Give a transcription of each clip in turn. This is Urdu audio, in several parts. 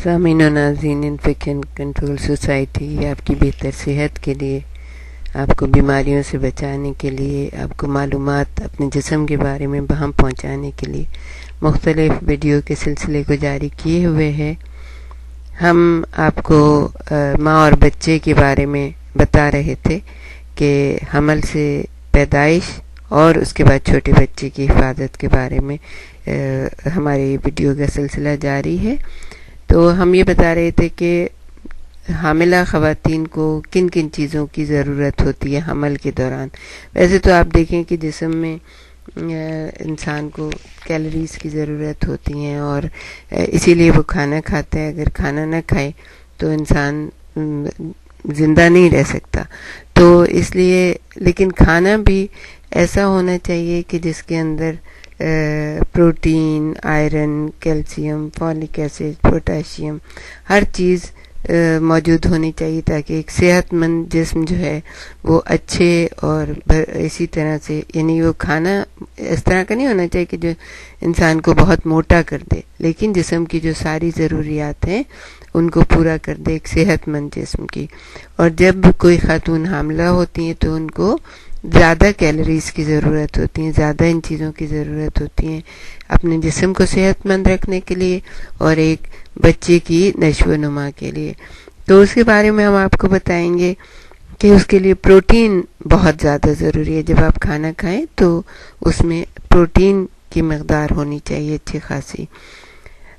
سامعین و ناظرین، انفیکشن کنٹرول سوسائٹی آپ کی بہتر صحت کے لیے، آپ کو بیماریوں سے بچانے کے لیے، آپ کو معلومات اپنے جسم کے بارے میں بہم پہنچانے کے لیے مختلف ویڈیو کے سلسلے کو جاری کیے ہوئے ہے۔ ہم آپ کو ماں اور بچے کے بارے میں بتا رہے تھے کہ حمل سے پیدائش اور اس کے بعد چھوٹے بچے کی حفاظت کے بارے میں ہماری ویڈیو کا سلسلہ جاری ہے۔ تو ہم یہ بتا رہے تھے کہ حاملہ خواتین کو کن کن چیزوں کی ضرورت ہوتی ہے حمل کے دوران۔ ویسے تو آپ دیکھیں کہ جسم میں انسان کو کیلوریز کی ضرورت ہوتی ہیں اور اسی لیے وہ کھانا کھاتے ہیں۔ اگر کھانا نہ کھائے تو انسان زندہ نہیں رہ سکتا، تو اس لیے لیکن کھانا بھی ایسا ہونا چاہیے کہ جس کے اندر protein, iron, calcium, folic acid, potassium, ہر چیز موجود ہونی چاہیے تاکہ ایک صحت مند جسم جو ہے وہ اچھے اور اسی طرح سے، یعنی وہ کھانا اس طرح کا نہیں ہونا چاہیے کہ جو انسان کو بہت موٹا کر دے، لیکن جسم کی جو ساری ضروریات ہیں ان کو پورا کر دے ایک صحت مند جسم کی۔ اور جب کوئی خاتون حاملہ ہوتی ہیں تو ان کو زیادہ کیلوریز کی ضرورت ہوتی ہیں، زیادہ ان چیزوں کی ضرورت ہوتی ہیں اپنے جسم کو صحت مند رکھنے کے لیے اور ایک بچے کی نشو و نما کے لیے۔ تو اس کے بارے میں ہم آپ کو بتائیں گے کہ اس کے لیے پروٹین بہت زیادہ ضروری ہے۔ جب آپ کھانا کھائیں تو اس میں پروٹین کی مقدار ہونی چاہیے اچھی خاصی۔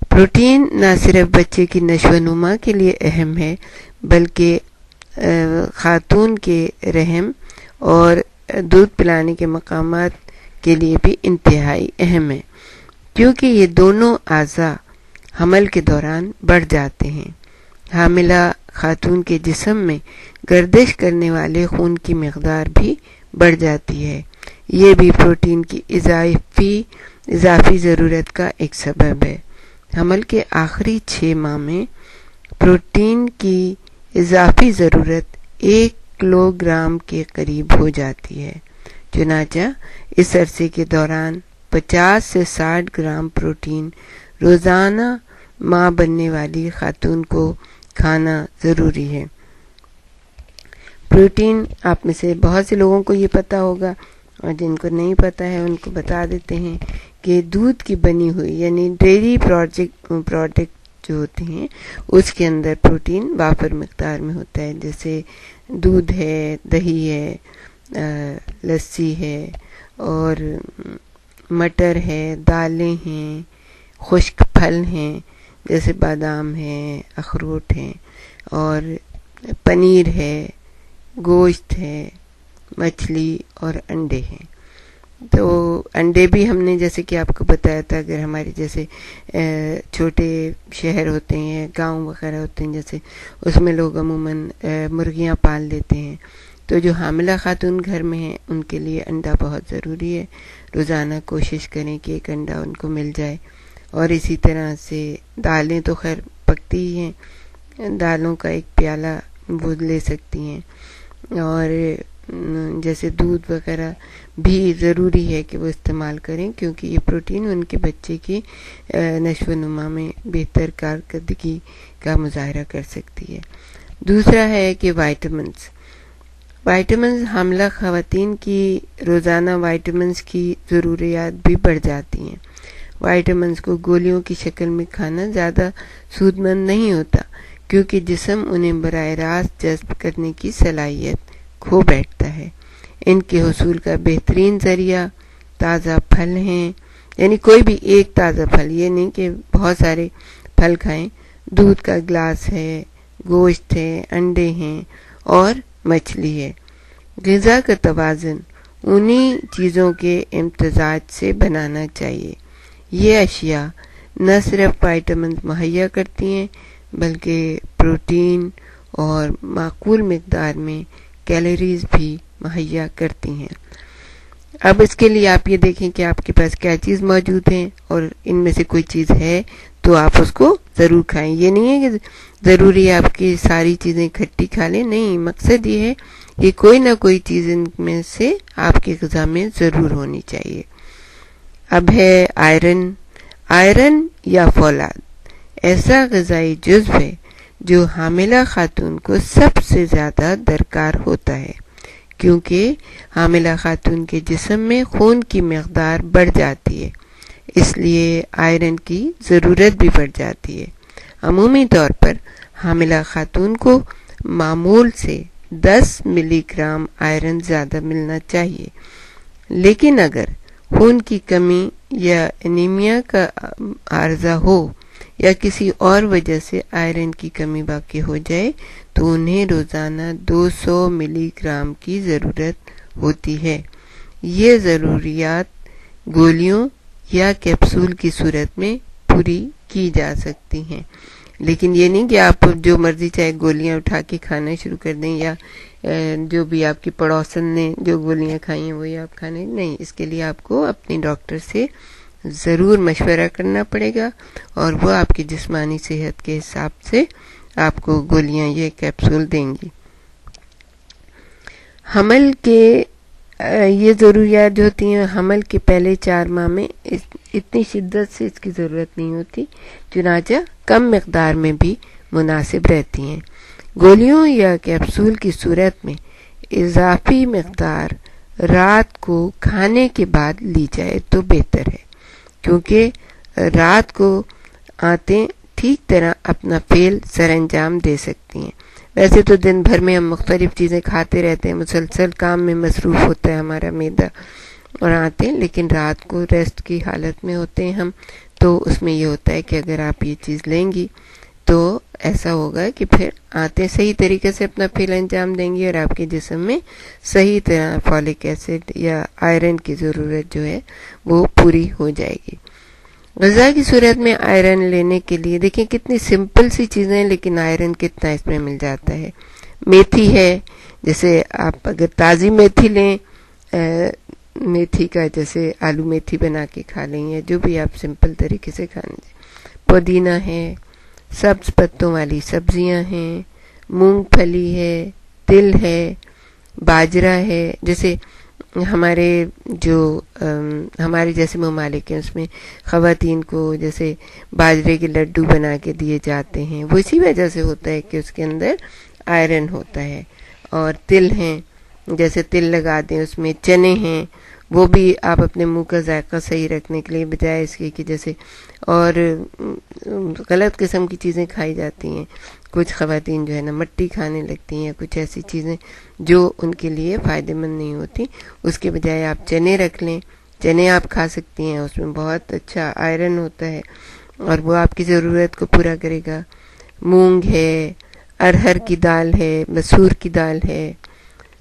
پروٹین نہ صرف بچے کی نشو و نما کے لیے اہم ہے بلکہ خاتون کے رحم اور دودھ پلانے کے مقامات کے لیے بھی انتہائی اہم ہے، کیونکہ یہ دونوں اعضاء حمل کے دوران بڑھ جاتے ہیں۔ حاملہ خاتون کے جسم میں گردش کرنے والے خون کی مقدار بھی بڑھ جاتی ہے۔ یہ بھی پروٹین کی اضافی ضرورت کا ایک سبب ہے۔ حمل کے آخری 6 ماہ میں پروٹین کی اضافی ضرورت 1 کلو گرام کے قریب ہو جاتی ہے۔ چنانچہ اس عرصے کے دوران 50 سے 60 گرام پروٹین روزانہ ماں بننے والی خاتون کو کھانا ضروری ہے۔ پروٹین آپ میں سے بہت سے لوگوں کو یہ پتہ ہوگا، اور جن کو نہیں پتہ ہے ان کو بتا دیتے ہیں کہ دودھ کی بنی ہوئی یعنی ڈیری پروڈکٹ جو ہوتے ہیں اس کے اندر پروٹین وافر مقدار میں ہوتا ہے، جیسے دودھ ہے، دہی ہے، لسی ہے اور مٹر ہے، دالیں ہیں، خشک پھل ہیں جیسے بادام ہے، اخروٹ ہیں، اور پنیر ہے، گوشت ہے، مچھلی اور انڈے ہیں۔ تو انڈے بھی ہم نے جیسے کہ آپ کو بتایا تھا، اگر ہمارے جیسے چھوٹے شہر ہوتے ہیں، گاؤں وغیرہ ہوتے ہیں جیسے، اس میں لوگ عموماً مرغیاں پال لیتے ہیں، تو جو حاملہ خاتون گھر میں ہیں ان کے لیے انڈا بہت ضروری ہے۔ روزانہ کوشش کریں کہ ایک انڈا ان کو مل جائے، اور اسی طرح سے دالیں تو خیر پکتی ہی ہیں، دالوں کا ایک پیالہ وہ لے سکتی ہیں، اور جیسے دودھ وغیرہ بھی ضروری ہے کہ وہ استعمال کریں، کیونکہ یہ پروٹین ان کے بچے کی نشو و نما میں بہتر کارکردگی کا مظاہرہ کر سکتی ہے۔ دوسرا ہے کہ وائٹامنز حاملہ خواتین کی روزانہ وائٹامنز کی ضروریات بھی بڑھ جاتی ہیں۔ وائٹامنز کو گولیوں کی شکل میں کھانا زیادہ سود مند نہیں ہوتا، کیونکہ جسم انہیں براہ راست جذب کرنے کی صلاحیت کھو بیٹھتا ہے۔ ان کے حصول کا بہترین ذریعہ تازہ پھل ہیں، یعنی کوئی بھی ایک تازہ پھل، یہ نہیں کہ بہت سارے پھل کھائیں، دودھ کا گلاس ہے، گوشت ہے، انڈے ہیں اور مچھلی ہے۔ غذا کا توازن انہی چیزوں کے امتزاج سے بنانا چاہیے۔ یہ اشیاء نہ صرف وائٹامنز مہیا کرتی ہیں بلکہ پروٹین اور معقول مقدار میں کیلوریز بھی مہیا کرتی ہیں۔ اب اس کے لیے آپ یہ دیکھیں کہ آپ کے پاس کیا چیز موجود ہے، اور ان میں سے کوئی چیز ہے تو آپ اس کو ضرور کھائیں۔ یہ نہیں ہے کہ ضروری ہے آپ کی ساری چیزیں اکٹھی کھا لیں، نہیں، مقصد یہ ہے کہ کوئی نہ کوئی چیز ان میں سے آپ کی غذا میں ضرور ہونی چاہیے۔ اب ہے آئرن یا فولاد۔ ایسا غذائی جزو ہے جو حاملہ خاتون کو سب سے زیادہ درکار ہوتا ہے، کیونکہ حاملہ خاتون کے جسم میں خون کی مقدار بڑھ جاتی ہے، اس لیے آئرن کی ضرورت بھی بڑھ جاتی ہے۔ عمومی طور پر حاملہ خاتون کو معمول سے 10 ملی گرام آئرن زیادہ ملنا چاہیے، لیکن اگر خون کی کمی یا انیمیا کا عارضہ ہو یا کسی اور وجہ سے آئرن کی کمی واقع ہو جائے تو انہیں روزانہ 200 ملی گرام کی ضرورت ہوتی ہے۔ یہ ضروریات گولیوں یا کیپسول کی صورت میں پوری کی جا سکتی ہیں، لیکن یہ نہیں کہ آپ جو مرضی چاہے گولیاں اٹھا کے کھانا شروع کر دیں، یا جو بھی آپ کی پڑوسن نے جو گولیاں کھائی ہیں وہی آپ کھانے نہیں۔ اس کے لیے آپ کو اپنے ڈاکٹر سے ضرور مشورہ کرنا پڑے گا، اور وہ آپ کی جسمانی صحت کے حساب سے آپ کو گولیاں یا کیپسول دیں گی۔ حمل کے یہ ضروریات جو ہوتی ہیں حمل کے پہلے 4 ماہ میں اتنی شدت سے اس کی ضرورت نہیں ہوتی، چنانچہ کم مقدار میں بھی مناسب رہتی ہیں۔ گولیوں یا کیپسول کی صورت میں اضافی مقدار رات کو کھانے کے بعد لی جائے تو بہتر ہے، کیونکہ رات کو آنتیں ٹھیک طرح اپنا فعل سر انجام دے سکتی ہیں۔ ویسے تو دن بھر میں ہم مختلف چیزیں کھاتے رہتے ہیں، مسلسل کام میں مصروف ہوتا ہے ہمارا معدہ اور آنتیں، لیکن رات کو ریسٹ کی حالت میں ہوتے ہیں ہم، تو اس میں یہ ہوتا ہے کہ اگر آپ یہ چیز لیں گی تو ایسا ہوگا کہ پھر آنتیں صحیح طریقے سے اپنا فعل انجام دیں گی اور آپ کے جسم میں صحیح طرح فولک ایسڈ یا آئرن کی ضرورت جو ہے وہ پوری ہو جائے گی۔ غذا کی صورت میں آئرن لینے کے لیے دیکھیں کتنی سمپل سی چیزیں ہیں، لیکن آئرن کتنا اس میں مل جاتا ہے۔ میتھی ہے، جیسے آپ اگر تازی میتھی لیں، میتھی کا جیسے آلو میتھی بنا کے کھا لیں یا جو بھی آپ سمپل طریقے سے کھانے دیں۔ پودینہ ہے، سبز پتوں والی سبزیاں ہیں، مونگ پھلی ہے، تل ہے، باجرہ ہے۔ جیسے ہمارے جیسے ممالک ہیں اس میں خواتین کو جیسے باجرے کے لڈو بنا کے دیے جاتے ہیں، وہ اسی وجہ سے ہوتا ہے کہ اس کے اندر آئرن ہوتا ہے۔ اور تل ہیں، جیسے تل لگا دیں، اس میں چنے ہیں، وہ بھی آپ اپنے منہ کا ذائقہ صحیح رکھنے کے لیے بجائے اس کے کہ جیسے اور غلط قسم کی چیزیں کھائی جاتی ہیں، کچھ خواتین جو ہے نا مٹی کھانے لگتی ہیں، کچھ ایسی چیزیں جو ان کے لیے فائدہ مند نہیں ہوتی، اس کے بجائے آپ چنے رکھ لیں، چنے آپ کھا سکتی ہیں، اس میں بہت اچھا آئرن ہوتا ہے اور وہ آپ کی ضرورت کو پورا کرے گا۔ مونگ ہے، ارہر کی دال ہے، مسور کی دال ہے،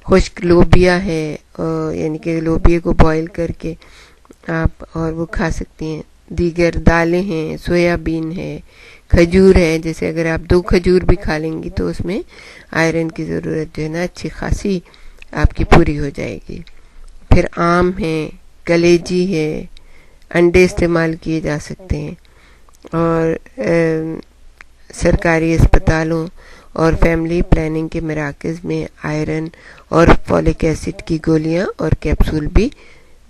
خشک لوبیا ہے، یعنی کہ لوبیا کو بوائل کر کے آپ اور وہ کھا سکتی ہیں۔ دیگر دالیں ہیں، سویا بین ہے، کھجور ہے، جیسے اگر آپ 2 کھجور بھی کھا لیں گی تو اس میں آئرن کی ضرورت جو ہے نا اچھی خاصی آپ کی پوری ہو جائے گی۔ پھر آم ہے، کلیجی ہے، انڈے استعمال کیے جا سکتے ہیں، اور سرکاری اسپتالوں اور فیملی پلاننگ کے مراکز میں آئرن اور فولک ایسڈ کی گولیاں اور کیپسول بھی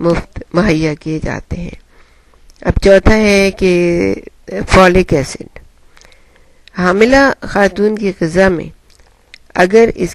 مفت مہیا کیے جاتے ہیں۔ اب چوتھا ہے کہ فولک ایسڈ حاملہ خاتون کی غذا میں اگر اس